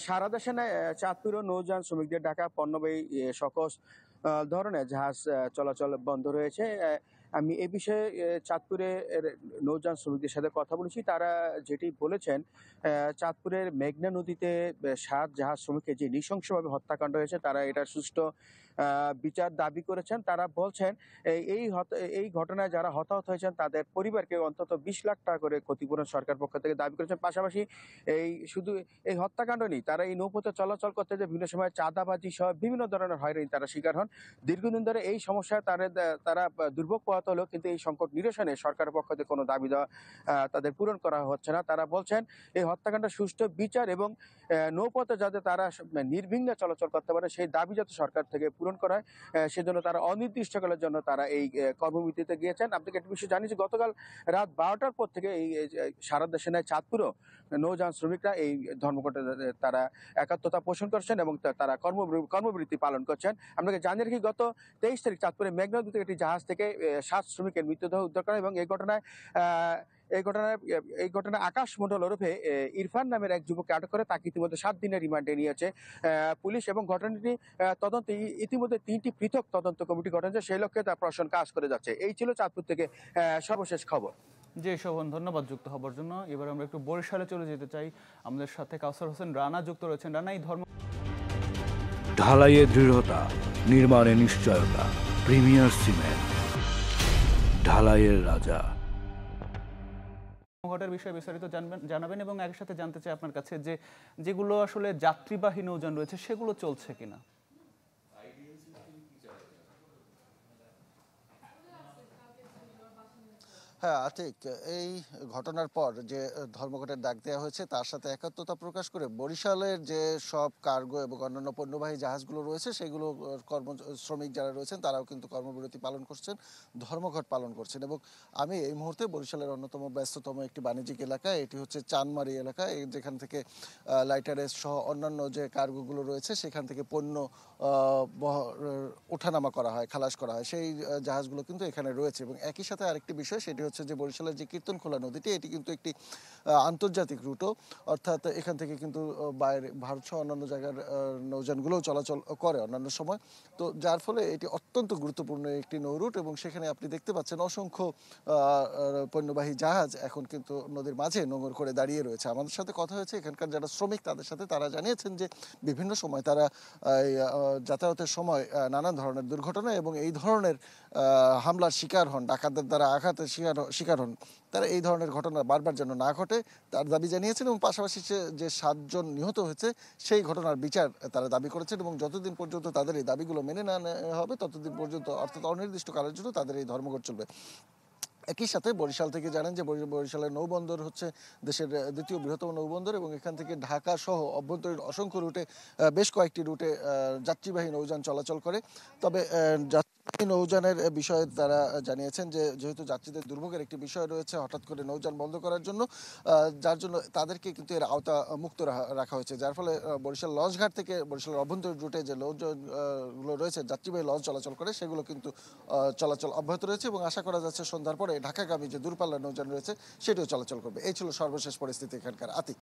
সারা দেশে চাঁদপুর ও নৌযান শ্রমিকদের ঢাকা পণ্যবাহী সকল ধরনের জাহাজ চলাচল বন্ধ রয়েছে। আমি এ বিষয়ে চাঁদপুরের নৌযান শ্রমিকদের সাথে কথা বলেছি। তারা যেটি বলেছেন, চাঁদপুরের মেঘনা নদীতে ৭ জাহাজ শ্রমিককে যে নৃশংসভাবে হত্যাকাণ্ড হয়েছে, তারা এটার সুষ্ঠু বিচার দাবি করেছেন। তারা বলছেন এই ঘটনায় যারা হতাহত হয়েছেন তাদের পরিবারকে অন্তত ২০ লাখ টাকা করে ক্ষতিপূরণ সরকার পক্ষ থেকে দাবি করেছেন। পাশাপাশি শুধু এই হত্যাকাণ্ড নেই, তারা এই নৌপথে চলাচল করতে যে বিভিন্ন সময় চাঁদাবাজি সহ বিভিন্ন ধরনের হয়রানি তারা শিকার হন। দীর্ঘদিন ধরে এই সমস্যায় তারা দুর্ভোগ পোহাতে হলেও কিন্তু এই সংকট নিরসনে সরকারের পক্ষ থেকে কোনো দাবি দেওয়া তাদের পূরণ করা হচ্ছে না। তারা বলছেন এই হত্যাকাণ্ডের সুষ্ঠু বিচার এবং নৌপথে যাতে তারা নির্বিঘ্নে চলাচল করতে পারে সেই দাবি যাতে সরকার থেকে পূরণ করা হয়, সেজন্য তারা অনির্দিষ্টকালের জন্য তারা এই কর্মবিরতিতে গিয়েছেন। আপনাকে একটা বিষয় জানি যে গতকাল রাত ১২টার পর থেকে এই সারা দেশে চাঁদপুরও নৌযান শ্রমিকরা এই ধর্মঘটে তারা একাত্মতা পোষণ করছেন এবং তারা কর্মবিরতি পালন করছেন। আপনাকে জানিয়ে রাখি, গত ২৩ তারিখ চাঁদপুরে মেঘনা নদীতে একটি জাহাজ থেকে ৭ শ্রমিকের মৃতদেহ উদ্ধার করা এবং এই ঘটনায় আকাশ মণ্ডল ওরফে ইরফান নামের এক যুবককে আটক করে তাকে ইতিমধ্যে ৭ দিনের রিমান্ডে নিয়েছে পুলিশ। এবং ঘটনাটি তদন্তে ইতিমধ্যে ৩টি পৃথক তদন্ত কমিটি গঠন হয়েছে, সেই লক্ষ্যে তার প্রশাসন কাজ করে যাচ্ছে। এই ছিল চাঁদপুর থেকে সর্বশেষ খবর। জি শোভন, ধন্যবাদ যুক্ত হবার জন্য। এবার আমরা একটু বরিশালে চলে যেতে চাই। আমাদের সাথে কাউসার হোসেন রানা যুক্ত রয়েছেন। রানা, এই ঢালাইয়ে দৃঢ়তা, নির্মাণে নিশ্চয়তা, প্রিমিয়ার সিমেন্ট, ঢালাইয়ের রাজা। ধর্মঘটের বিষয়ে বিস্তারিত জানাবেন এবং একই সাথে জানতে চাই আপনার কাছে যে যেগুলো আসলে যাত্রীবাহী নৌযান রয়েছে সেগুলো চলছে কিনা। হ্যাঁ আতিক, এই ঘটনার পর যে ধর্মঘটের ডাক দেওয়া হয়েছে তার সাথে একাত্মতা প্রকাশ করে বরিশালের যে সব কার্গো এবং অন্যান্য পণ্যবাহী জাহাজগুলো রয়েছে সেগুলো শ্রমিক যারা রয়েছেন তারাও কিন্তু কর্মবিরতি পালন করছেন, ধর্মঘট পালন করছেন। এবং আমি এই মুহূর্তে বরিশালের অন্যতম ব্যস্ততম একটি বাণিজ্যিক এলাকা, এটি হচ্ছে চানমারি এলাকা, যেখান থেকে লাইটারেস সহ অন্যান্য যে কার্গোগুলো রয়েছে সেখান থেকে পণ্য ওঠানামা করা হয়, খালাস করা হয়, সেই জাহাজগুলো কিন্তু এখানে রয়েছে। এবং একই সাথে আরেকটি বিষয়, সেটি হচ্ছে যে বরিশালের যে কীর্তনখোলা নদীটি, এটি কিন্তু একটি আন্তর্জাতিক রুটও, অর্থাৎ এখান থেকে কিন্তু বাইরে ভারত সহ অন্যান্য জায়গার নৌযানগুলোও চলাচল করে অন্যান্য সময়। তো যার ফলে এটি অত্যন্ত গুরুত্বপূর্ণ একটি নৌরুট এবং সেখানে আপনি দেখতে পাচ্ছেন অসংখ্য পণ্যবাহী জাহাজ এখন কিন্তু নদীর মাঝে নোঙর করে দাঁড়িয়ে রয়েছে। আমাদের সাথে কথা হয়েছে এখানকার যারা শ্রমিক তাদের সাথে, তারা জানিয়েছেন যে বিভিন্ন সময় তারা যাতায়াতের সময় নানান ধরনের দুর্ঘটনা এবং এই ধরনের হামলার শিকার হন, ডাকাতদের দ্বারা আঘাতের শিকার হন। তারা এই ধরনের ঘটনা বারবার যেন না ঘটে তার দাবি জানিয়েছেন এবং পাশাপাশি যে ৭ জন নিহত হয়েছে সেই ঘটনার বিচার তারা দাবি করেছেন এবং যতদিন পর্যন্ত তাদের এই দাবিগুলো মেনে না নেওয়া হবে ততদিন পর্যন্ত, অর্থাৎ অনির্দিষ্টকালের জন্য তাদের এই ধর্মঘট চলবে। একই সাথে বরিশাল থেকে জানেন যে বরিশালের নৌবন্দর হচ্ছে দেশের দ্বিতীয় বৃহত্তম নৌবন্দর এবং এখান থেকে ঢাকা সহ অভ্যন্তরীণ অসংখ্য রুটে, বেশ কয়েকটি রুটে যাত্রীবাহী নৌযান চলাচল করে। তবে যাত্রী নৌযানের বিষয়ে তারা জানিয়েছেন যে যেহেতু যাত্রীদের দুর্ভোগের একটি বিষয় রয়েছে হঠাৎ করে নৌযান বন্ধ করার জন্য, যার জন্য তাদেরকে কিন্তু এর আওতা মুক্ত রাখা হয়েছে, যার ফলে বরিশাল লঞ্চঘাট থেকে বরিশালের অভ্যন্তরীণ রুটে যে লঞ্চগুলো রয়েছে, যাত্রীবাহী লঞ্চ চলাচল করে, সেগুলো কিন্তু চলাচল অব্যাহত রয়েছে এবং আশা করা যাচ্ছে সন্ধ্যার পরে ঢাকাগামী যে দূরপাল্লার নৌযান রয়েছে সেটিও চলাচল করবে। এই ছিল সর্বশেষ পরিস্থিতি এখানকার। আতিক।